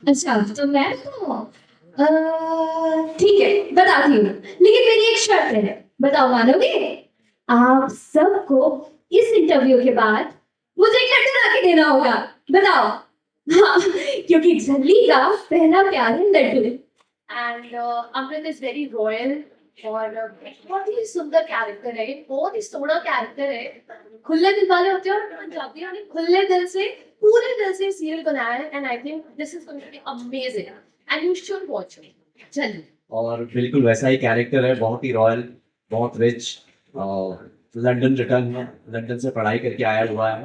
अच्छा, तो मैं तो ठीक है, बताती हूँ। लेकिन मेरी एक शर्त है, बताओ मानोगे? आप सबको इस इंटरव्यू के बाद मुझे एक लड्डू ला के देना होगा। बताओ। हाँ, क्योंकि झल्ली का पहला प्यार है Laddu. And Amrit is very royal और बहुत ही सुंदर कैरेक्टर है, बहुत ही सोना कैरेक्टर है। खुले दिल वाले होते हैं और पंजाबियों ने खुले दिल से पूरे दिल से सीरियल बनाया है and I think this is going to be amazing and you should watch it. चलिए। और बिल्कुल वैसा ही कैरेक्टर है, बहुत ही रॉयल, बहुत रिच। लंदन रिटर्न है, लंदन से पढ़ाई करके आया हुआ है।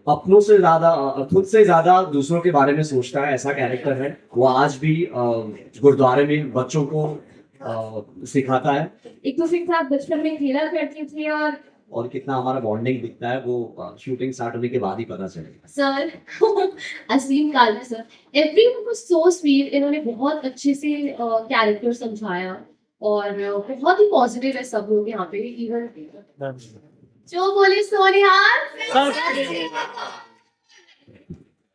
अपनों से ज्यादा, खुद से ज्यादा दूसरों के बारे में सोचता है, ऐसा कैरेक्टर है वो। आज भी गुरुद्वारे में बच्चों को सिखाता है। एक दूसरे के साथ बचपन में खेला करती थी और कितना हमारा बॉन्डिंग दिखता है वो शूटिंग स्टार्ट होने के बाद ही पता चलेगा। Sir Asim Kalve sir, everyone was so sweet. इन्होंने बहुत अच्छे से कैरेक्टर समझाया और बहुत ही पॉजिटिव है सब लोग यहाँ पे। इवन जो बोले सोनिहार।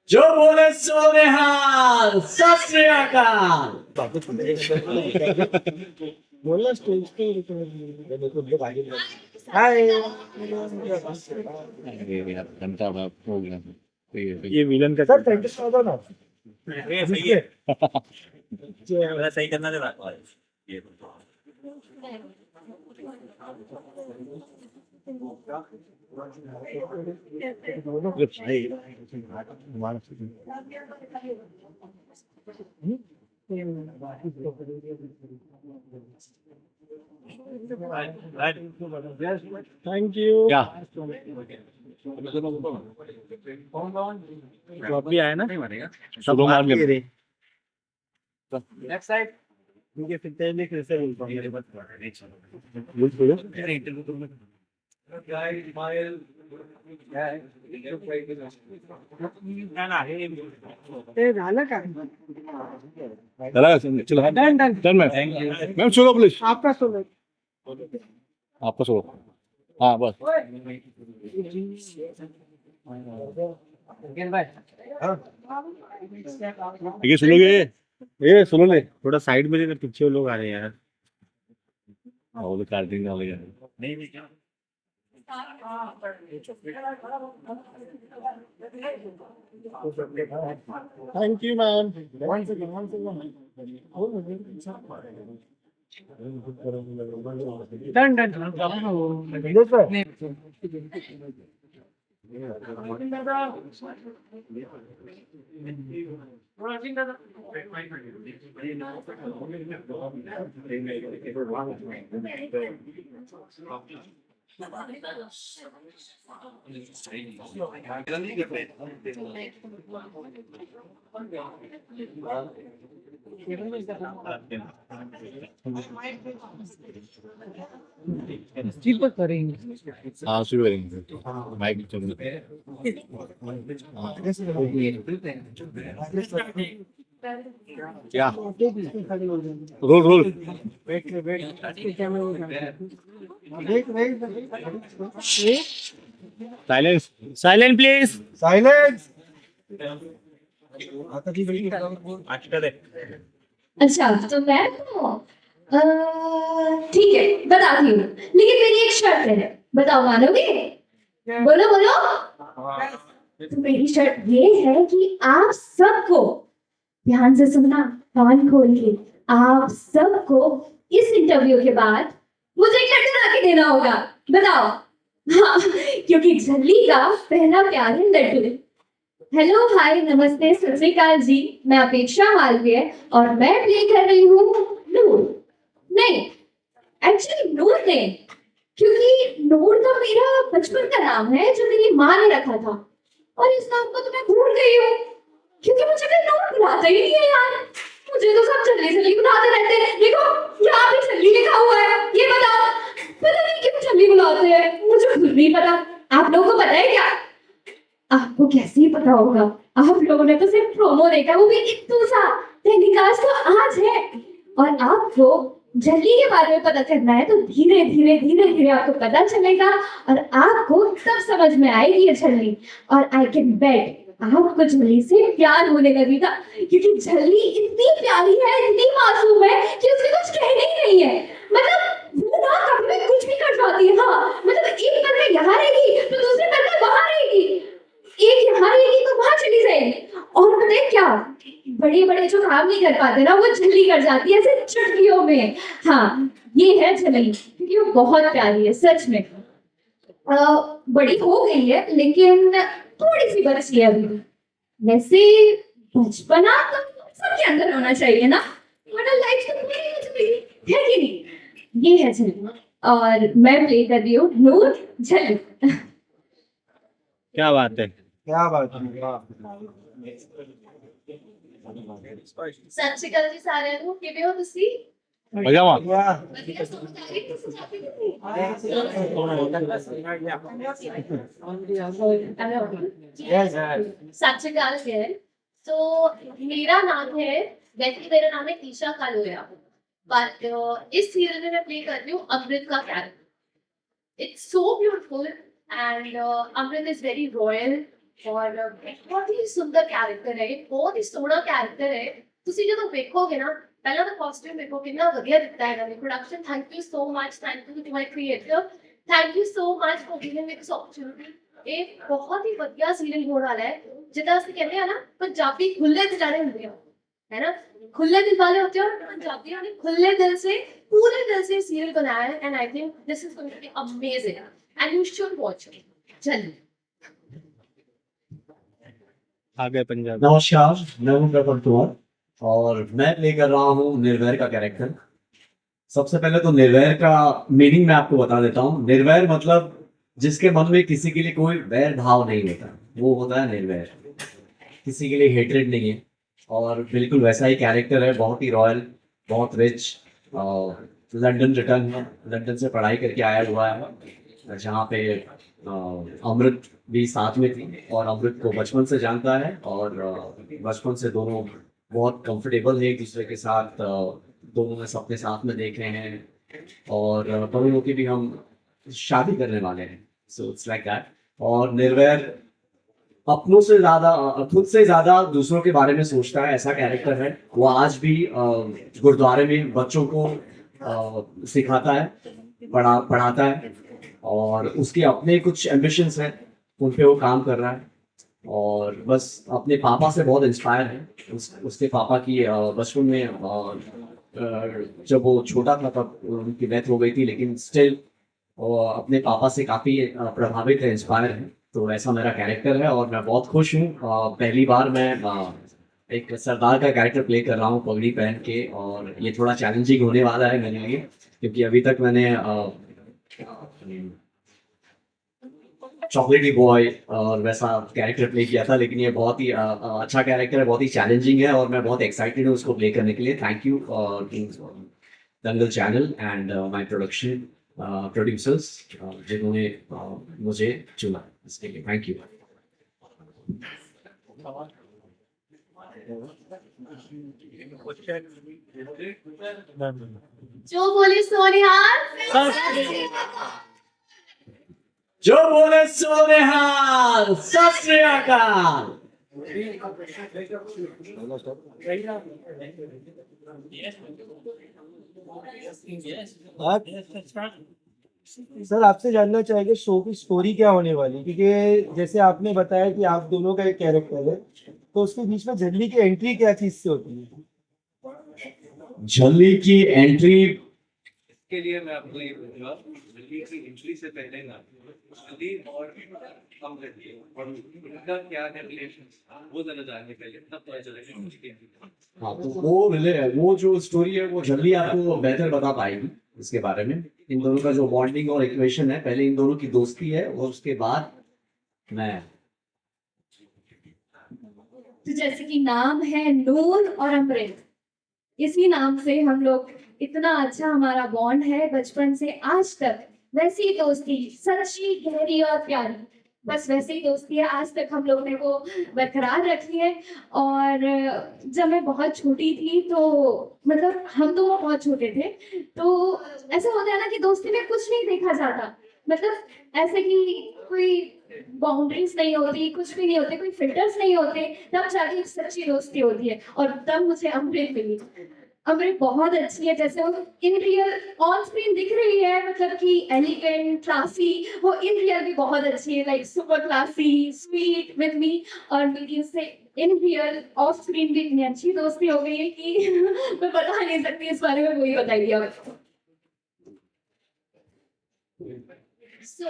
जो बोले सो निहाल, सत श्री अकाल। बोलना स्टेज पे हाय। घंटा हो गया। ये विलन का sir thank you so much ना। ये सही है। मेरा सही करना था ये। Thank you. क्या तो अभी आया ना शुरू मार ले। लेफ्ट साइड मुझे फिर पहले कैसे बोलता हूँ मेरे पास झालं का चलो done done done ma'am. Ma'am छोड़ो प्लीज। आपका सोलो आपका छोड़ो। हाँ बस। ये सुनोगे? ये सुनो ले, थोड़ा साइड में देना, पीछे लोग आ रहे हैं यार। वो तो कार्टिंग वाले नहीं thank you ma'am. Done done still पर करेंगे। हाँ शुरू करेंगे। माइक चल क्या roll roll. Silence silent please. Silence. अच्छा, तो मैं तो ठीक है, बताती हूँ। लेकिन मेरी एक शर्त है, बताओ मानोगे? बोलो बोलो। तो मेरी शर्त ये है कि आप सबको ध्यान से सुनना, कान खोल के, आप सबको इस इंटरव्यू के बाद मुझे एक लड्डू ला के देना होगा। बताओ। हाँ, क्योंकि झल्ली का पहला प्यार है लड्डू। हेलो हाय नमस्ते सत श्री अकाल जी, मैं अपेक्षा मालवीय और मैं प्ले कर रही हूँ नूर। नहीं, एक्चुअली नूर नहीं, क्योंकि नूर तो मेरा बचपन का नाम है जो मेरी माँ ने रखा था और इस नाम को तो मैं भूल गई हूँ क्योंकि मुझे कोई नूर बुलाता ही नहीं है यार। मुझे तो सब छल्ली छल्ली बुलाते रहते हैं। देखो यहाँ पे छल्ली लिखा हुआ है, ये बताओ पता नहीं क्यों छल्ली बुलाते हैं, मुझे खुद नहीं पता। आप लोगों को पता है क्या? आपको कैसे ही पता होगा, आप लोगों ने तो सिर्फ प्रोमो देखा, वो भी इतना सा। टेलीकास्ट तो आज है और आपको झल्ली के बारे में पता करना है तो धीरे धीरे धीरे धीरे आपको पता चलेगा और आपको तब समझ में आएगी ये झल्ली। और आई कैन बेट आपको झल्ली से प्यार होने लगेगा, क्योंकि झल्ली इतनी प्यारी है, इतनी मासूम है कि उसके कुछ कहने ही नहीं है। मतलब वो ना कभी भी कुछ भी कर जाती है। हाँ, मतलब एक पल में यहाँ रहेगी तो दूसरे पल में वहां रहेगी, एक यहाँ रहेगी तो वहां चली जाएगी। और पता है क्या, बड़े बड़े जो काम नहीं कर पाते ना, वो झल्ली कर जाती है ऐसे चुटकियों में। हाँ, ये है झल्ली, क्योंकि वो बहुत प्यारी है सच में। बड़ी हो गई है लेकिन थोड़ी सी बची है अभी भी। वैसे बचपना तो सबके अंदर होना चाहिए ना, वरना लाइफ तो पूरी हो जाएगी, है कि नहीं? ये है झल्ली, और मैं प्ले कर रही हूँ नूर झल्ली। क्या बात है। क्या बात है, वाह। ਸਤਿ ਸ਼੍ਰੀ ਅਕਾਲ ਜੀ ਸਾਰਿਆਂ ਨੂੰ, ਕਿਵੇਂ ਹੋ ਤੁਸੀਂ? मजामा वाह। ਵਧੀਆ, ਸਮਝ ਆ ਰਹੀ ਤੁਸੀਂ ਚਾਹਤੇ ਹੋ? Yes, सत श्री अकाल है। तो मेरा नाम है, वैसे मेरा नाम है ईशा कालोया, बट इस सीरियल में मैं प्ले कर रही हूँ अमृत का character. It's so beautiful and Amrit is very royal और बहुत ही सुंदर कैरेक्टर है, बहुत ही सोहना कैरेक्टर है। ਤੁਸੀਂ ਜਦੋਂ ਵੇਖੋਗੇ ਨਾ, ਪਹਿਲਾਂ ਤਾਂ ਕਾਸਟਿਊਮ ਦੇਖੋ ਕਿੰਨਾ ਵਧੀਆ ਦਿੱਤਾ ਹੈ ਇਹਨਾਂ ਨੇ, production thank you so much, thank you to my creator, thank you so much for giving me this opportunity. ਇਹ ਬਹੁਤ ਹੀ ਵਧੀਆ ਸੀਰੀਅਲ ਹੋਣ ਵਾਲਾ ਹੈ। ਜਿੱਦਾਂ ਅਸੀਂ ਕਹਿੰਦੇ ਆ ਨਾ, ਪੰਜਾਬੀ ਖੁੱਲੇ ਦਿਲਾਣੇ ਹੁੰਦੇ ਆ, है ना, खुले दिल वाले होते हैं, और पंजाबियों ने खुले दिल से, पूरे दिल से सीरियल बनाया है। And I think this is going to be amazing and you should watch it. चलिए, आ गए पंजाब। नमस्कार, मैं हूं प्रफुल्ल कुमार और मैं प्ले कर रहा हूँ निर्वैर का कैरेक्टर। सबसे पहले तो निर्वैर का मीनिंग मैं आपको बता देता हूँ। निर्वैर मतलब जिसके मन में किसी के लिए कोई वैर भाव नहीं होता, वो होता है निर्वैर। किसी के लिए हेट्रेड नहीं है, और बिल्कुल वैसा ही कैरेक्टर है, बहुत ही रॉयल, बहुत रिच। लंदन रिटर्न है, लंदन से पढ़ाई करके आया हुआ है, जहाँ पे अमृत भी साथ में थी, और अमृत को बचपन से जानता है, और बचपन से दोनों बहुत कंफर्टेबल है एक दूसरे के साथ। दोनों ने सपने साथ में देखे हैं, और बड़े होके भी हम शादी करने वाले हैं। So it's like that. और निर्वैर अपनों से ज्यादा, खुद से ज्यादा दूसरों के बारे में सोचता है, ऐसा कैरेक्टर है। वो आज भी गुरुद्वारे में बच्चों को सिखाता है, पढ़ाता है, और उसके अपने कुछ एम्बिशंस हैं, उन पे वो काम कर रहा है। और बस अपने पापा से बहुत इंस्पायर है। उसके पापा की बचपन में जब वो छोटा था तब उनकी डेथ हो गई थी, लेकिन स्टिल वो अपने पापा से काफ़ी प्रभावित है, इंस्पायर है। तो ऐसा मेरा कैरेक्टर है, और मैं बहुत खुश हूँ। पहली बार मैं एक सरदार का कैरेक्टर प्ले कर रहा हूँ पगड़ी पहन के, और ये थोड़ा चैलेंजिंग होने वाला है मेरे लिए, क्योंकि अभी तक मैंने चॉकलेटी बॉय और वैसा कैरेक्टर प्ले किया था, लेकिन ये बहुत ही अच्छा कैरेक्टर है, बहुत ही चैलेंजिंग है, और मैं बहुत एक्साइटेड हूँ उसको प्ले करने के लिए। Thank you Dangal channel and my production producers, जिन्होंने मुझे चुना इसके लिए। Thank you. जो बोली सोनिहार, जो बोले सोनेहाल, सत श्री अकाल। सर, आपसे जानना चाहेंगे शो की स्टोरी क्या होने वाली, क्योंकि जैसे आपने बताया कि आप दोनों का एक कैरेक्टर है, तो उसके बीच में झल्ली की एंट्री क्या चीज से होती है? झल्ली की एंट्री के लिए मैं आपको ये बोलूंगा, झल्ली की एंट्री से पहले ना झल्ली और हम रहती और उनका क्या है रिलेशन, वो ज़रा जानने के लिए तब पता चलेगा उसकी। हाँ, तो वो जो स्टोरी है वो झल्ली आपको बेहतर बता पाएगी इसके बारे में। इन दोनों का जो बॉन्डिंग और इक्वेशन है, पहले इन दोनों की दोस्ती है, और उसके बाद मैं। तो जैसे कि नाम है नूर और अमृत, इसी नाम से हम लोग, इतना अच्छा हमारा बॉन्ड है बचपन से आज तक। वैसी ही दोस्ती, सच्ची, गहरी और प्यारी, बस वैसे ही दोस्ती है, आज तक हम लोग ने वो बरकरार रखी है। और जब मैं बहुत छोटी थी, तो मतलब हम दोनों बहुत छोटे थे, तो ऐसा होता है ना कि दोस्ती में कुछ नहीं देखा जाता, मतलब ऐसे कि कोई बाउंड्रीज नहीं होती, कुछ भी नहीं होते, कोई फिल्टर्स नहीं होते, तब जाके एक सच्ची दोस्ती होती है। और तब मुझे अमृत मिली। अमृत बहुत अच्छी है, जैसे वो इन रियल ऑन स्क्रीन दिख रही है, मतलब कि एलिगेंट क्लासी, वो इन रियल भी बहुत अच्छी है, like super classy sweet with me. और मेरी उससे इन रियल ऑफ स्क्रीन भी इतनी अच्छी दोस्ती हो गई है कि मैं बता नहीं सकती इस बारे में, वही बताइए आप। So,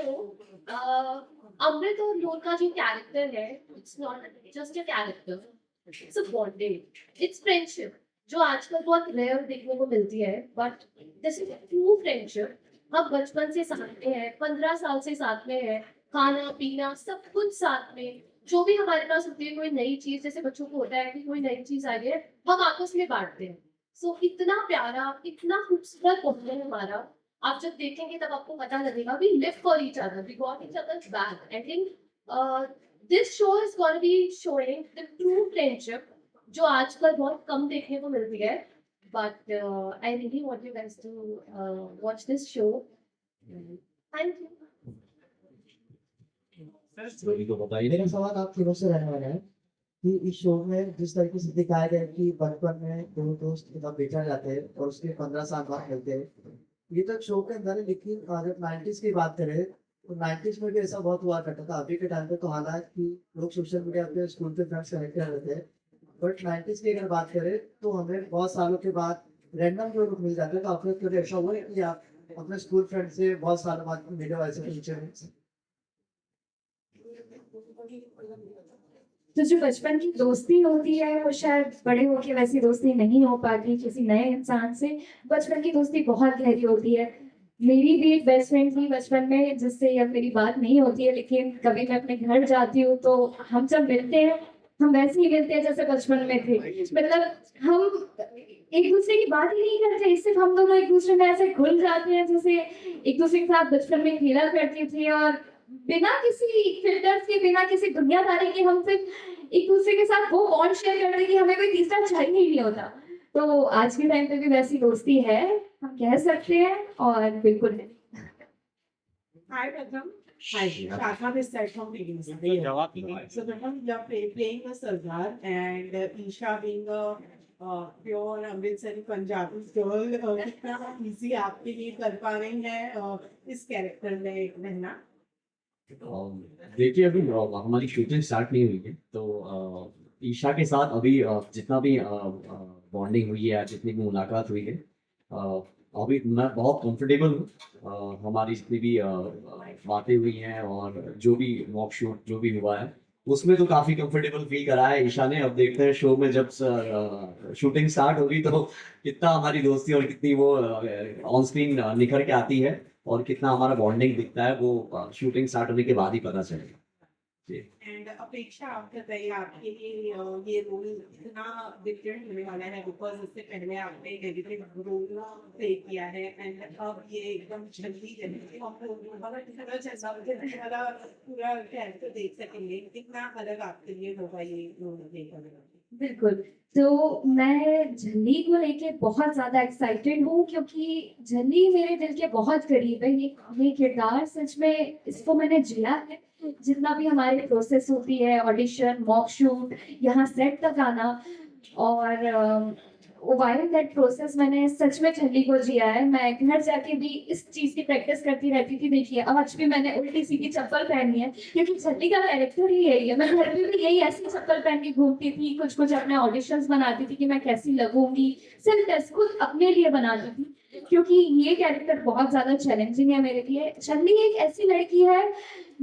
अमृत और नूर का जो कैरेक्टर है, it's not just a character, it's a bonding, it's friendship, जो आजकल बहुत रेयर देखने को मिलती है, but this is true friendship. हम बचपन से साथ में हैं, 15 साल से साथ में हैं, खाना पीना सब कुछ साथ में, जो भी हमारे पास होती है, कोई नई चीज, जैसे बच्चों को होता है कि कोई नई चीज आई है, हम आपस में बांटते हैं। सो इतना प्यारा, इतना खूबसूरत बॉन्ड है हमारा। आप जब देखेंगे तब आपको पता लगेगा, we live for each other, we got each others back. I think this show is gonna be showing the true friendship, जो आजकल बहुत कम देखने को मिलती है। But I really want you guys to watch this show. Thank you. Story तो बताइए। मेरा सवाल आप तीनों से रहने वाला है कि इस शो में जिस तरीके से दिखाया गया है कि बचपन में दो दोस्त मतलब बेचा जाते हैं और उसके 15 साल बाद मिलते हैं, ये तो शो के अंदर है। लेकिन जब 90s की बात करें तो 90s में भी ऐसा बहुत हुआ करता था। अभी के टाइम पे तो हालांकि लोग सोशल मीडिया पे स्कूल के फ्रेंड्स कनेक्ट कर रहते हैं, बट 90s की अगर बात करें तो हमें बहुत सालों के बाद रैंडम लोग मिल जाते हैं। तो आपने कभी ऐसा हुआ है कि आप अपने स्कूल फ्रेंड से बहुत सालों बाद मिले हो ऐसे टीचर से? तो जो बचपन की दोस्ती होती है वो शायद बड़े होके वैसी दोस्ती नहीं हो पाती किसी नए इंसान से। बचपन की दोस्ती बहुत गहरी होती है। मेरी भी एक बेस्ट फ्रेंड थी बचपन में, जिससे अब मेरी बात नहीं होती है, लेकिन कभी मैं अपने घर जाती हूँ तो हम जब मिलते हैं, हम वैसे ही मिलते हैं जैसे बचपन में थे। मतलब हम एक दूसरे की बात ही नहीं करते, सिर्फ हम दोनों एक दूसरे में ऐसे घुल जाते हैं, जैसे एक दूसरे के साथ बचपन में खेला करते थे, और बिना किसी फिल्टर्स के, बिना किसी दुनियादारी के, हम सिर्फ एक दूसरे के साथ वो बॉन्ड शेयर करते कि हमें कोई तीसरा चाहिए ही नहीं होता। तो आज के टाइम पे भी वैसी दोस्ती है, हम कह सकते हैं, और बिल्कुल है। Hi, Pratham. Hi, Shashma this side from Beginners. So, Pratham, you're playing a Sardar, and Isha being a pure Amritsari Punjabi girl, कितना easy आपके लिए कर पा रही है इस कैरेक्टर में रहना? देखिए, अभी हमारी शूटिंग स्टार्ट नहीं हुई है, तो ईशा के साथ अभी जितना भी बॉन्डिंग हुई है, जितनी भी मुलाकात हुई है, अभी मैं बहुत कंफर्टेबल हूँ। हमारी जितनी भी बातें हुई हैं और जो भी मॉक शूट जो भी हुआ है, उसमें तो काफ़ी कंफर्टेबल फील करा है ईशा ने। अब देखते हैं शो में जब शूटिंग स्टार्ट होगी तो कितना हमारी दोस्ती और कितनी वो ऑन स्क्रीन निखर के आती है, और कितना हमारा बॉन्डिंग दिखता है, वो शूटिंग स्टार्ट होने के बाद ही पता चलेगा। एंड अपेक्षा, आप बताइए आपके लिए ये रोल इतना डिफरेंट होने वाला है, बिकॉज इससे पहले आपने नेगेटिव रोल प्ले किया है, एंड अब ये एकदम जल्दी जल्दी वाला पूरा कैरेक्टर देख सकेंगे। कितना अलग आपके लिए होगा ये रोल प्ले करना? बिल्कुल। तो मैं झल्ली को लेके बहुत ज़्यादा एक्साइटेड हूँ, क्योंकि झल्ली मेरे दिल के बहुत करीब है। ये किरदार सच में, इसको मैंने जिया है। जितना भी हमारी प्रोसेस होती है, ऑडिशन, मॉक शूट, यहाँ सेट तक आना, और वाइल दैट प्रोसेस मैंने सच में झल्ली को जिया है। मैं घर जाके भी इस चीज़ की प्रैक्टिस करती रहती थी। देखिए, आज भी मैंने उल्टी सीधी चप्पल पहनी है, क्योंकि झल्ली का कैरेक्टर ही यही है। मैं घर में भी यही ऐसी चप्पल पहन के घूमती थी, कुछ कुछ अपने ऑडिशंस बनाती थी कि मैं कैसी लगूंगी, सिर्फ टेस्ट खुद अपने लिए बनाती थी, क्योंकि ये कैरेक्टर बहुत ज़्यादा चैलेंजिंग है मेरे लिए। झल्ली एक ऐसी लड़की है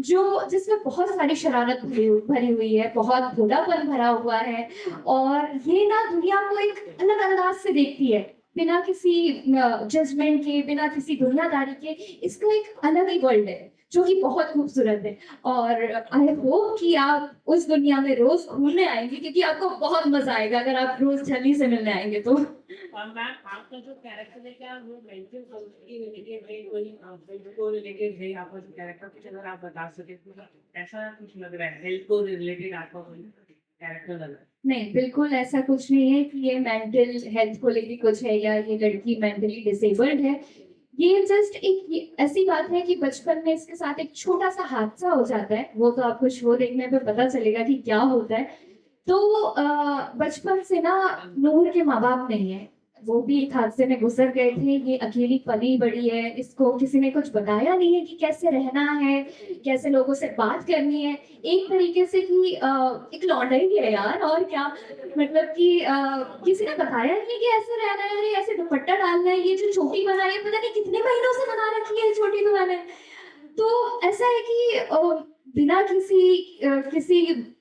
जो जिसमें बहुत सारी शरारत भरी हुई है, बहुत भोलापन भरा हुआ है, और ये ना दुनिया को एक अलग अंदाज से देखती है, बिना किसी जजमेंट के, बिना किसी दुनियादारी के। इसका एक अलग ही वर्ल्ड है जो कि बहुत खूबसूरत है, और आई होप कि आप उस दुनिया में रोज घूमने आएंगे, क्योंकि आपको बहुत मजा आएगा अगर आप रोज झल्ली से मिलने आएंगे तो। और मैम, आपका जो कैरेक्टर है, क्या वो मेंटल हेल्थ के रिलेटेड है, कोई हेल्थ को रिलेटेड है? आपका जो कैरेक्टर कुछ अगर आप बता सके तो ऐसा कुछ लग रहा है, हेल्थ को रिलेटेड आपका कोई कैरेक्टर लग रहा है? नहीं, बिल्कुल ऐसा कुछ नहीं है कि ये मेंटल हेल्थ को लेके कुछ है, या ये लड़की मेंटली डिसेबल्ड है। ये जस्ट ऐसी बात है कि बचपन में इसके साथ एक छोटा सा हादसा हो जाता है, वो तो आपको शो देखने पे पता चलेगा कि क्या होता है। तो बचपन से ना नूर के माँ बाप नहीं है, वो भी एक हादसे में गुजर गए थे, ये अकेली पली बड़ी है, इसको किसी ने कुछ बताया नहीं है कि कैसे रहना है, कैसे लोगों से बात करनी है। एक तरीके से कि एक लौंडई है यार, और क्या, मतलब कि किसी ने बताया नहीं कि ऐसे रहना है, अरे ऐसे दुपट्टा डालना है, ये जो चोटी बनाई है पता नहीं कितने महीनों से बना रखी है चोटी तो मैंने। तो ऐसा है कि बिना किसी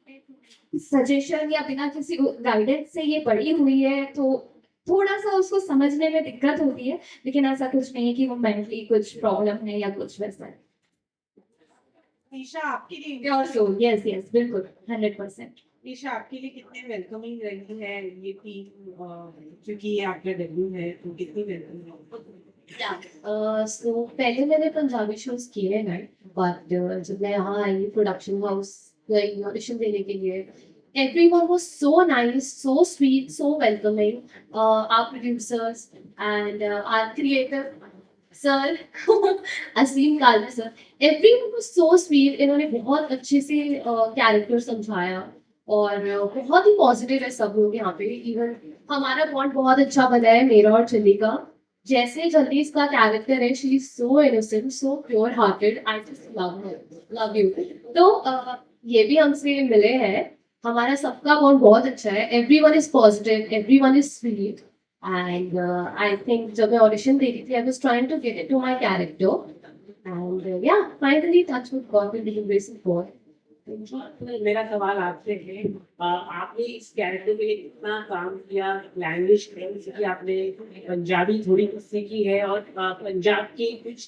सजेशन या बिना किसी गाइडेंस से ये पढ़ी हुई है, तो थोड़ा सा उसको समझने में दिक्कत होती है, लेकिन ऐसा कुछ नहीं है कि वो मेंटली कुछ प्रॉब्लम है या कुछ वैसा है। ईशा आपके लिए प्योर सोल, यस यस, बिल्कुल 100%। ईशा आपके लिए कितने वेलकमिंग रही है ये टीम, क्योंकि ये आपका डेब्यू है तो कितनी वेलकमिंग है? सो पहले मैंने पंजाबी शोज किए हैं, बट जब मैं यहाँ आई प्रोडक्शन हाउस गई ऑडिशन देने के लिए, everyone was so nice, so sweet, so welcoming. Our producers and our creator sir, Asim Kalvi sir, everyone was so sweet. इन्होंने बहुत अच्छे से कैरेक्टर समझाया, और बहुत ही पॉजिटिव है सब लोग यहाँ पे। इवन हमारा बॉन्ड बहुत अच्छा बना है मेरा और चली का। जैसे जल्दी इसका कैरेक्टर है, she is so innocent, so pure hearted, I just love her, love you. तो ये भी हमसे मिले हैं, हमारा सबका बॉन्ड बहुत अच्छा है, everyone is positive, everyone is sweet, and I think जब मैं ऑडिशन दे रही थी, I was trying to get it to my character, and yeah finally touch with God with the grace of God. मेरा सवाल आपसे है, आपने इस कैरेक्टर के लिए कितना काम किया, लैंग्वेज की आपने पंजाबी थोड़ी सीखी है, और पंजाब की कुछ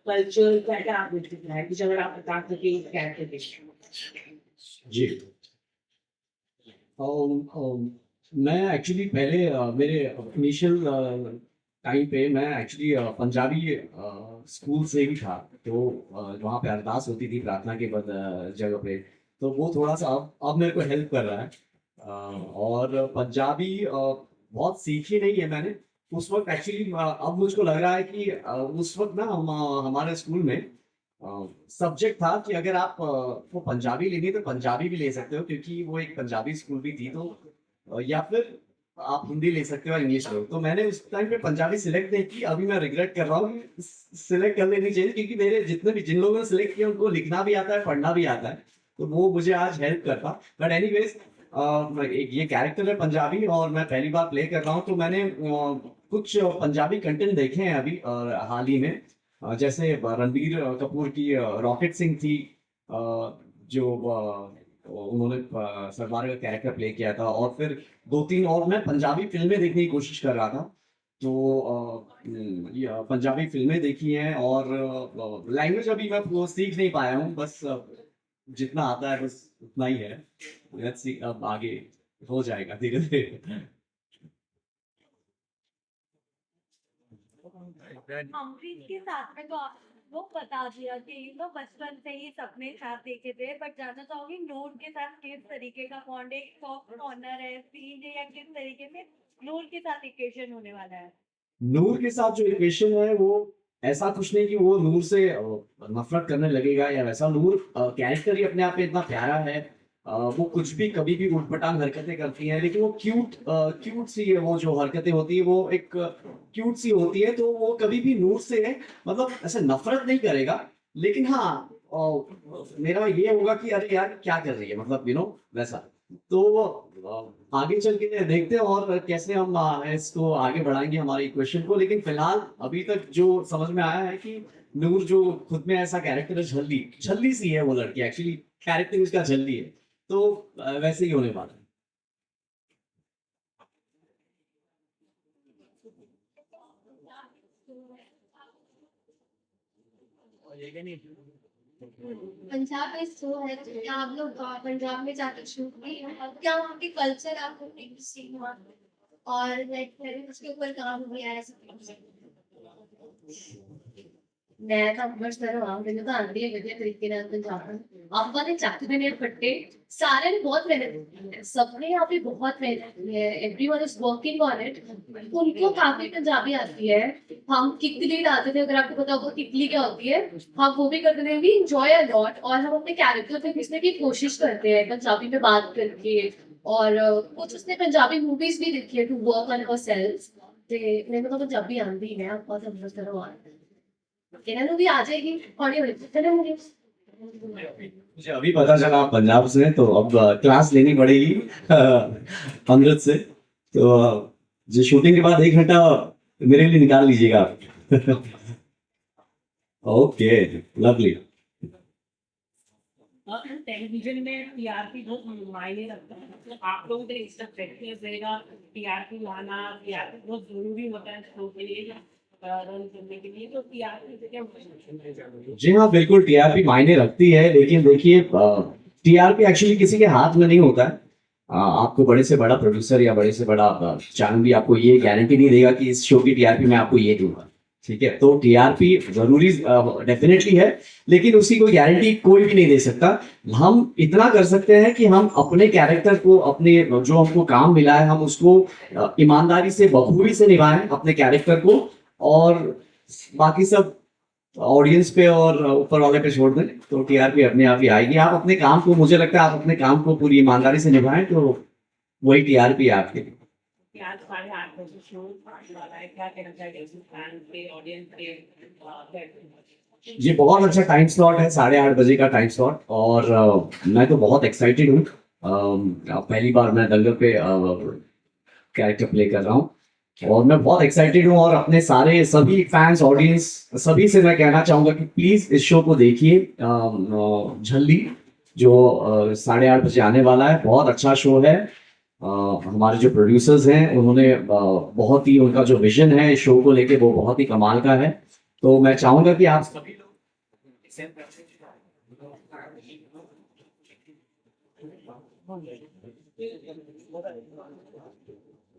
कल्चर क्या क्या आपने सीखा है, कुछ अगर आप बता सके इस कैरेक्टर के। जी। मैं एक्चुअली पहले मेरे इनिशियल टाइम पे मैं एक्चुअली पंजाबी स्कूल से ही था, तो वहाँ पे अरदास होती थी प्रार्थना के बाद जगह पे, तो वो थोड़ा सा अब मेरे को हेल्प कर रहा है। और पंजाबी बहुत सीखी नहीं है मैंने उस वक्त एक्चुअली। अब मुझको लग रहा है कि उस वक्त ना हमारे स्कूल में सब्जेक्ट था कि अगर आप को पंजाबी लेनी है तो पंजाबी भी ले सकते हो, क्योंकि वो एक पंजाबी स्कूल भी थी, तो या फिर आप हिंदी ले सकते हो या इंग्लिश लो। तो मैंने उस टाइम पे पंजाबी सिलेक्ट नहीं की, अभी मैं रिग्रेट कर रहा हूँ, सिलेक्ट कर लेनी चाहिए, क्योंकि मेरे जिन लोगों ने सिलेक्ट किया उनको लिखना भी आता है, पढ़ना भी आता है, तो वो मुझे आज हेल्प करता। बट एनीवेज, ये कैरेक्टर है पंजाबी और मैं पहली बार प्ले कर रहा हूँ, तो मैंने कुछ पंजाबी कंटेंट देखे हैं अभी हाल ही में। जैसे रणबीर कपूर की रॉकेट सिंह थी, जो उन्होंने सरदार का कैरेक्टर प्ले किया था, और फिर 2-3 और मैं पंजाबी फिल्में देखने की कोशिश कर रहा था, तो ये पंजाबी फिल्में देखी हैं, और लैंग्वेज अभी मैं वो सीख नहीं पाया हूँ, बस जितना आता है बस उतना ही है। लेट्स सी, अब आगे हो जाएगा धीरे धीरे। अमरीश के साथ में तो आप वो बता दिया कि तो बचपन से ही सपने साथ देखे थे, बट जानना चाहूंगी नूर के साथ किस तरीके का बॉन्ड, एक सॉफ्ट कॉर्नर है, सीन है, या किस तरीके से नूर के साथ इक्वेशन होने वाला है? नूर के साथ जो इक्वेशन है वो ऐसा कुछ नहीं कि वो नूर से नफरत करने लगेगा या वैसा। नूर कैरेक्टर ही अपने आप में इतना प्यारा है, वो कुछ भी कभी भी उटपटांग हरकतें करती है, लेकिन वो क्यूट सी है, वो जो हरकतें होती है वो एक क्यूट सी होती है, तो वो कभी भी नूर से मतलब ऐसे नफरत नहीं करेगा। लेकिन हाँ, मेरा ये होगा कि अरे यार क्या कर रही है, मतलब वैसा। तो आगे चल के देखते हैं और कैसे हम इसको आगे बढ़ाएंगे हमारे इक्वेशन को। लेकिन फिलहाल अभी तक जो समझ में आया है कि नूर जो खुद में ऐसा कैरेक्टर है, झल्ली झल्ली सी है वो लड़की, एक्चुअली कैरेक्टर उसका झल्ली है, तो वैसे ही होने वाला है। पंजाब में शो है, तो क्या आप लोग पंजाब में जाकर शूट किए हैं? और क्या वहाँ के कल्चर आपको इंटरेस्टिंग हुआ, और लाइक उसके ऊपर काम किया है? ਮੈਂ ਤਾਂ ਅੰਮ੍ਰਿਤਸਰ ਹਾਂ, ਮੈਨੂੰ ਤਾਂ ਆਉਂਦੀ ਹੈ ਵਧੀਆ ਤਰੀਕੇ ਨਾਲ ਪੰਜਾਬੀ। ਆਪਾਂ ਨੇ ਚੱਕਦੇ ਨੇ ਫੱਟੇ, ਸਾਰਿਆਂ ने बहुत मेहनत की है, सबने यहाँ पे बहुत मेहनत की है, everyone is working on it. उनको काफी पंजाबी आती है। हम किकली डालते थे, अगर आपको पता होगा किकली क्या होती है, हम वो भी करते थे, वी एंजॉय अ लॉट। और हम अपने कैरेक्टर पे घुसने की कोशिश करते हैं पंजाबी में बात करके। और कुछ उसने पंजाबी मूवीज भी देखी है टू वर्क ऑन आवरसेल्व्स। ਤੇ ਮੈਨੂੰ ਤਾਂ ਪੰਜਾਬੀ ਆਉਂਦੀ ਹੈ, ਆਪਾਂ ਤਾਂ ਅੰਮ੍ਰਿਤਸਰ ਹਾਂ, ਇਹਨਾਂ ਨੂੰ ਵੀ ਆ ਜਾਏਗੀ ਹੌਲੀ ਹੌਲੀ ਚਲੇंगे। मुझे अभी पता चला आप पंजाब से हैं, तो अब क्लास लेनी पड़ेगी अमृत से। तो जो शूटिंग के बाद 1 घंटा मेरे लिए निकाल लीजिएगा आप। Okay, lovely. टेलीविजन में टीआरपी बहुत मायने रखता है, मतलब आप लोगों के इसका प्रैक्टिस रहेगा। टीआरपी लाना, टीआरपी बहुत जरूरी होता है शो के लिए, रन करने के लिए। तो टीआरपी से क्या जी हाँ, बिल्कुल टीआरपी मायने रखती है, लेकिन देखिए टीआरपी एक्चुअली किसी के हाथ में नहीं होता है। आपको बड़े से बड़ा प्रोड्यूसर या बड़े से बड़ा चैनल भी आपको ये गारंटी नहीं देगा कि इस शो की टीआरपी मैं आपको ये दूंगा, ठीक है। तो टीआरपी जरूरी डेफिनेटली है, लेकिन उसकी कोई गारंटी कोई भी नहीं दे सकता। हम इतना कर सकते हैं कि हम अपने कैरेक्टर को, अपने जो हमको काम मिला है, हम उसको ईमानदारी से, बखूबी से निभाएं अपने कैरेक्टर को, और बाकी सब ऑडियंस पे और ऊपर वाले पे छोड़ दें, तो टीआरपी अपने आप ही आएगी। आप अपने काम को, मुझे लगता है आप अपने काम को पूरी ईमानदारी से निभाएं, तो वही टीआरपी है आपके लिए। आज 8:30 बजे शो वाला है, क्या कहना चाहिए फैन पे, ऑडियंस पे? ये बहुत अच्छा टाइम स्लॉट है, 8:30 बजे का टाइम स्लॉट, और मैं तो बहुत एक्साइटेड हूँ। पहली बार मैं दंगल पे कैरेक्टर प्ले कर रहा हूँ, और मैं बहुत एक्साइटेड हूँ। और अपने सारे सभी फैंस, ऑडियंस, सभी से मैं कहना चाहूँगा कि प्लीज़ इस शो को देखिए, झल्ली, जो 8:30 बजे आने वाला है। बहुत अच्छा शो है। हमारे जो प्रोड्यूसर्स हैं, उन्होंने बहुत ही, उनका जो विजन है इस शो को लेके, वो बहुत ही कमाल का है। तो मैं चाहूँगा कि आप सभी लोग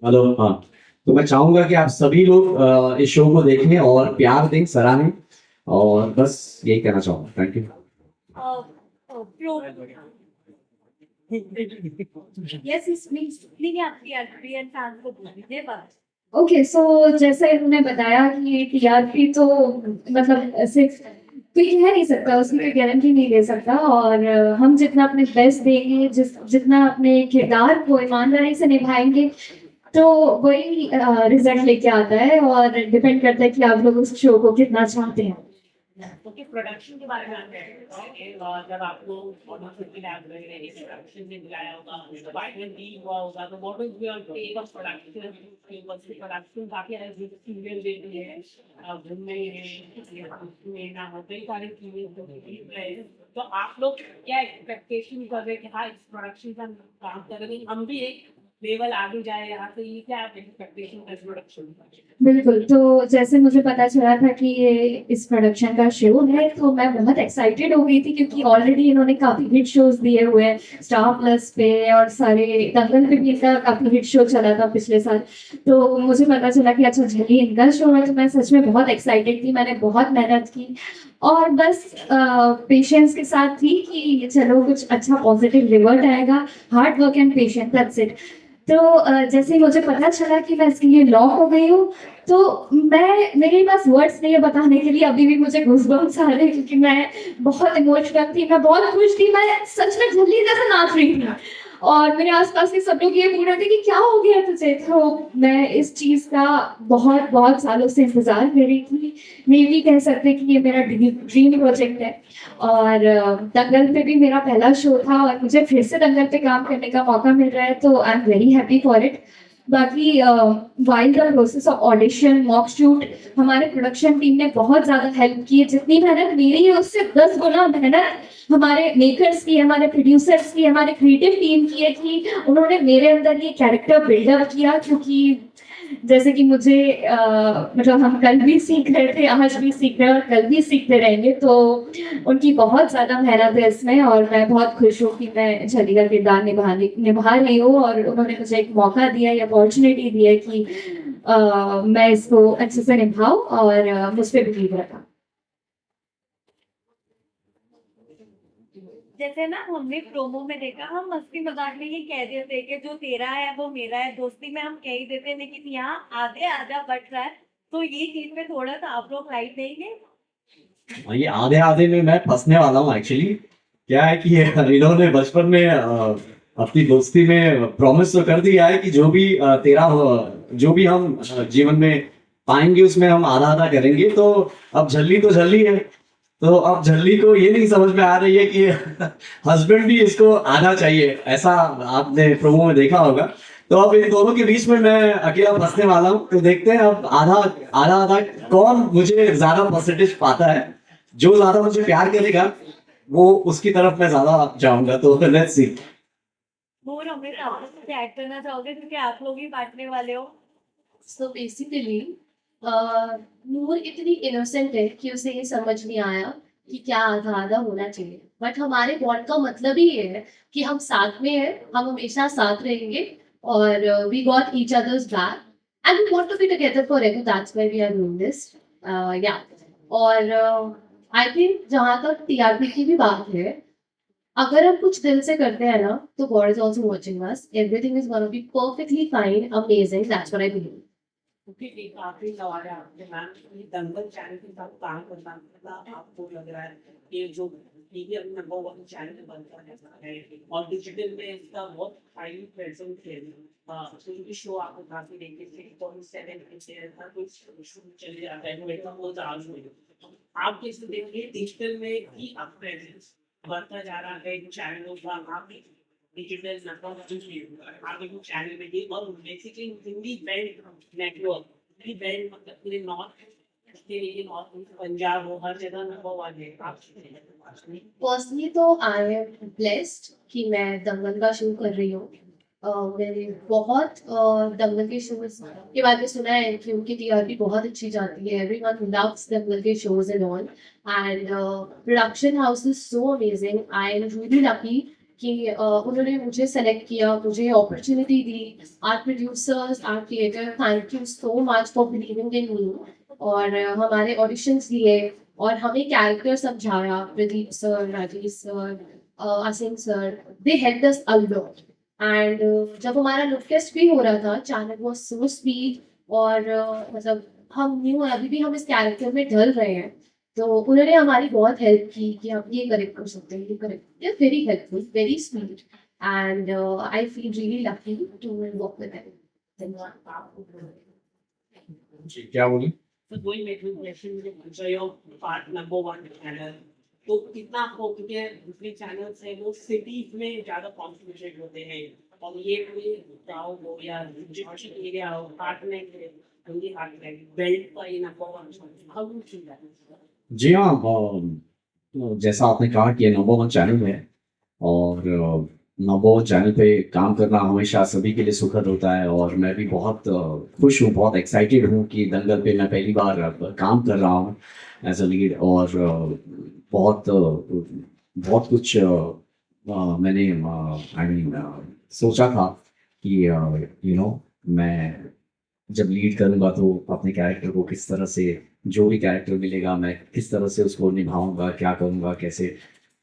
हेलो, हाँ, तो मैं चाहूंगा कि आप सभी लोग इस शो को देखें और प्यार दें, सराहें, और बस यही कहना चाहूंगा। Thank you. यस प्लीज, नहीं आपकी एलपीएन फैंस को बोल दीजिए बस। ओके, सो जैसे उन्होंने बताया कि टीआरपी तो मतलब सिर्फ कोई कह नहीं सकता, उसकी कोई गारंटी नहीं दे सकता। और हम जितना अपने बेस्ट देंगे, जितना अपने किरदार को ईमानदारी से निभाएंगे, तो वही रिजल्ट लेके आता है। और डिपेंड करता है कि आप लोग उस शो को कितना चाहते हैं। ओके, प्रोडक्शन के बारे में आप कह रहे हैं, और जब आपको ऑडिशन की लैब में एक प्रोडक्शन में दिलाया होगा, तो फाइनल डील हुआ होगा, तो what is your take of production? Production काफी सीरियल देती है, घूमने में ना हो, कई सारी चीजें। तो आप लोग क्या एक्सपेक्टेशन कर रहे हैं कि हाँ इस प्रोडक्शन का काम कर रहे हैं, हम भी एक लेवल आगे जाए यहाँ से, ये क्या आप एक्सपेक्टेशन है प्रोडक्शन? बिल्कुल, तो जैसे मुझे पता चला था कि ये इस प्रोडक्शन का शो है, तो मैं बहुत एक्साइटेड हो गई थी, क्योंकि ऑलरेडी इन्होंने काफ़ी हिट शोज दिए हुए हैं स्टार प्लस पे, और सारे दंगल पे भी इनका काफ़ी हिट शो चला था पिछले साल। तो मुझे पता चला कि अच्छा झल्ली इनका शो है, तो मैं सच में बहुत एक्साइटेड थी। मैंने बहुत मेहनत की, और बस पेशेंस के साथ थी कि चलो कुछ अच्छा पॉजिटिव रिजल्ट आएगा। Hard work and patience, that's it. तो जैसे ही मुझे पता चला कि मैं इसके लिए लॉक हो गई हूँ, तो मेरे पास वर्ड्स नहीं है बताने के लिए। अभी भी मुझे गूज़बम्स आ रहे हैं, क्योंकि मैं बहुत इमोशनल थी, मैं बहुत खुश थी, मैं सच में झल्ली जैसे नाच रही थी। और मेरे आसपास के सब लोग ये पूछ रहे थे कि क्या हो गया तुझे। तो मैं इस चीज़ का बहुत बहुत सालों से इंतज़ार कर रही थी। मैं भी कह सकते कि ये मेरा ड्रीम प्रोजेक्ट है। और दंगल पे भी मेरा पहला शो था, और मुझे फिर से दंगल पे काम करने का मौका मिल रहा है, तो I am very happy for it. बाकी while the process of audition, mock shoot, हमारे प्रोडक्शन टीम ने बहुत ज़्यादा हेल्प की है। जितनी मेहनत मेरी है, उससे 10 गुना मेहनत हमारे मेकर्स की, हमारे प्रोड्यूसर्स की, हमारे क्रिएटिव टीम की है, कि उन्होंने मेरे अंदर ये कैरेक्टर बिल्डअप किया। क्योंकि जैसे कि मुझे मतलब हम कल भी सीख रहे थे, आज भी सीख रहे हैं, और कल भी सीखते रहेंगे। तो उनकी बहुत ज़्यादा मेहनत है इसमें, और मैं बहुत खुश हूँ कि मैं झल्ली का किरदार निभा रही हूँ। और उन्होंने मुझे एक मौका दिया, या अपॉर्चुनिटी दी है कि मैं इसको अच्छे से निभाऊँ, और मुझ पर बिलीव रखा। जैसे ना हमने प्रोमो में देखा, हम मस्ती मजाक में ये कह देते थे कि जो तेरा है वो मेरा है, दोस्ती में हम कह ही देते, लेकिन यहाँ आधे आधा बट रहा है, तो ये चीज में थोड़ा सा आप लोग लाइट देंगे। ये आधे आधे में मैं फंसने वाला हूँ एक्चुअली। क्या है कि इन्होंने बचपन में अपनी दोस्ती में प्रॉमिस तो कर दिया है कि जो भी तेरा जो भी हम जीवन में पाएंगे उसमें हम आधा आधा करेंगे। तो अब झल्ली तो झल्ली है, तो अब झल्ली को ये नहीं समझ में आ रही है कि हस्बैंड भी इसको आधा चाहिए, ऐसा आपने प्रोमो में देखा होगा। तो अब इन दोनों के बीच में मैं अकेला फंसने वाला हूँ। तो देखते हैं अब आधा आधा आधा कौन मुझे ज्यादा परसेंटेज पाता है। जो ज्यादा मुझे प्यार करेगा वो उसकी तरफ मैं ज्यादा जाऊंगा। तो लेट्स सी। और हमें आप लोग कुछ ऐड करना चाहोगे, क्योंकि आप लोग ही बांटने वाले हो। सो बेसिकली नूर इतनी इनोसेंट है कि उसे ये समझ नहीं आया कि क्या आधा आधा होना चाहिए। बट हमारे बॉन्ड का मतलब ही ये है कि हम साथ में हैं, हम हमेशा साथ रहेंगे और we got each others back and we want to be together forever. That's why we are doing this. Yeah और आई थिंक जहाँ तक टीआरपी की भी बात है, अगर हम कुछ दिल से करते हैं ना तो God is also watching us. Everything is gonna be perfectly fine, amazing. That's what I believe. क्योंकि काफी सवाल है आपके मैम, ये दंगल चैनल के साथ काम करना मतलब आपको लग रहा है कि जो टीवी अब नंबर 1 चैनल बनता है और डिजिटल में इसका बहुत हाई प्रेजेंस है। क्योंकि शो आपको काफी देखते थे 7 कुछ चले जाता है, वेलकम वो आज हुई। आप कैसे देखिए डिजिटल में ही आप प्रेजेंस बढ़ता जा रहा है चैनलों का, आप डिजिटल नेटवर्क आगे कुछ चैनल में ये और basically Hindi band network Hindi band मतलब पूरे नॉर्थ के लिए नॉर्थ पंजाब हो हर जगह नंबर 1 है। आप पर्सनली तो आई एम ब्लेस्ड कि मैं दंगल का शो कर रही हूँ। मैंने बहुत दंगल के शोज के बारे में सुना है कि उनकी टीआरपी बहुत अच्छी जाती है। एवरीवन लव्स दंगल के shows and all and production house is so amazing. I am really lucky कि उन्होंने मुझे सेलेक्ट किया, मुझे अपॉर्चुनिटी दी। Our producers, our creator, thank you so much for believing in me. और हमारे ऑडिशंस लिए और हमें कैरेक्टर समझाया। Pradeep sir, Rajesh sir, Asin sir, they helped us a lot. And जब हमारा लुक टेस्ट भी हो रहा था, चैनल वाज सो स्वीट और मतलब हम न्यू अभी भी हम इस कैरेक्टर में ढल रहे हैं। तो उन्होंने हमारी बहुत हेल्प की कि आप ये करेक्ट कर सकते हैं, ये correct. Very helpful, very sweet and I feel really lucky to work with them. जी क्या बोली? तो वही मेरे क्वेश्चन मुझे पूछा यो पार्ट नंबर 1 चैनल तो कितना आपको, क्योंकि दूसरे चैनल से वो सिटीज में ज्यादा कॉन्सेंट्रेट होते हैं और ये कोई गाँव हो या रिजिस्ट्रेशन एरिया हो पार्ट में हिंदी हार्ट में बेल्ट का ये number 1 how do you that? जी हाँ, जैसा आपने कहा कि ये नंबर 1 चैनल है और नंबर 1 चैनल पे काम करना हमेशा सभी के लिए सुखद होता है। और मैं भी बहुत खुश हूँ, बहुत एक्साइटेड हूँ कि दंगल पे मैं पहली बार काम कर रहा हूँ एज अ लीड। और बहुत कुछ मैंने आई मीन सोचा था कि मैं जब लीड करूँगा तो अपने कैरेक्टर को किस तरह से, जो भी कैरेक्टर मिलेगा मैं किस तरह से उसको निभाऊंगा, क्या करूँगा, कैसे।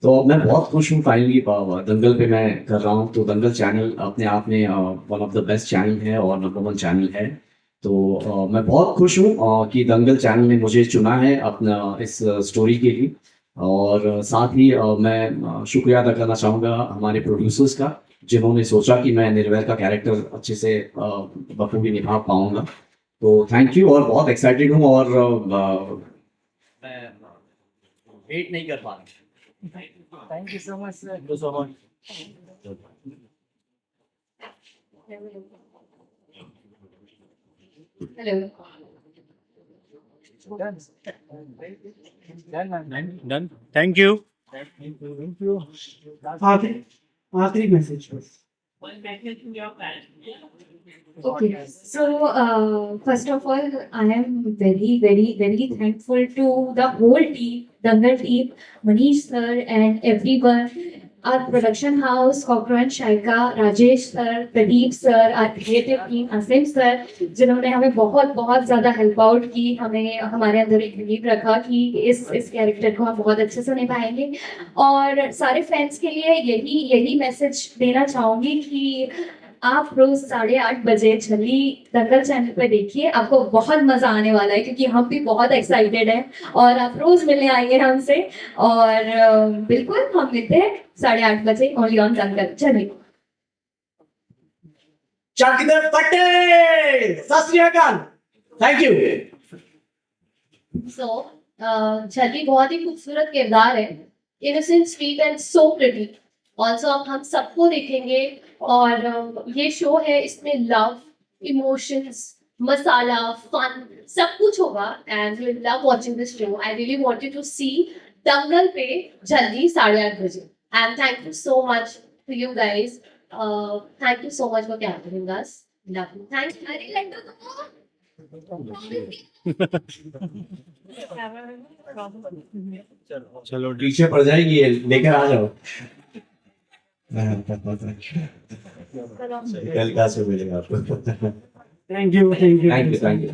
तो मैं बहुत खुश हूँ फाइनली दंगल पे मैं कर रहा हूँ। तो दंगल चैनल अपने आप में one of the best channel है और नंबर 1 चैनल है। तो मैं बहुत खुश हूँ कि दंगल चैनल ने मुझे चुना है अपना इस स्टोरी के लिए। और साथ ही मैं शुक्रिया अदा करना चाहूँगा हमारे प्रोड्यूसर्स का, जिन्होंने सोचा कि मैं निर्भय का कैरेक्टर अच्छे से बखूबी निभा पाऊँगा। तो थैंक यू और बहुत एक्साइटेड हूँ और मैं वेट नहीं कर पा रहा। Thank you so much sir. Hello. Done, thank you. आखिरी मैसेज बस। One message to your parents. Okay, so first of all, I am very, very, very thankful to the whole team, Dangal team, Manish sir, and everyone. our production house, Cockro and Shaika, Rajesh sir, Pradeep sir, our creative team, Asim sir, जिन्होंने हमें बहुत बहुत ज़्यादा help out की, हमें हमारे अंदर एक बिलीव रखा कि इस कैरेक्टर को हम बहुत अच्छे से निभाएंगे। और सारे फैंस के लिए यही मैसेज देना चाहूँगी कि आप रोज 8:30 बजे झल्ली दंगल चैनल पे देखिए, आपको बहुत मजा आने वाला है क्योंकि हम भी बहुत एक्साइटेड हैं और आप रोज मिलने आएंगे हमसे। और बिल्कुल हम मिलते हैं 8:30 बजे ओनली ऑन दंगल चलिए। चाकिदे पट्टे सत श्री अकाल, थैंक यू। सो झल्ली बहुत ही खूबसूरत किरदार है, innocent, sweet and so pretty. Also अब हम सबको देखेंगे और ये शो है, इसमें लव, इमोशंस, मसाला, फन सब कुछ होगा and we love watching this show. I really want you to see Dangal पे जल्दी 8:30 बजे। And thank you so much to you guys, thank you so much for capturing us, love you, thank you. अरे लड्डू तो चलो पीछे पड़ जाएगी ये, लेकर आ जाओ। कल का से मिलेगा आपको। Thank you, thank you, thank you, thank you.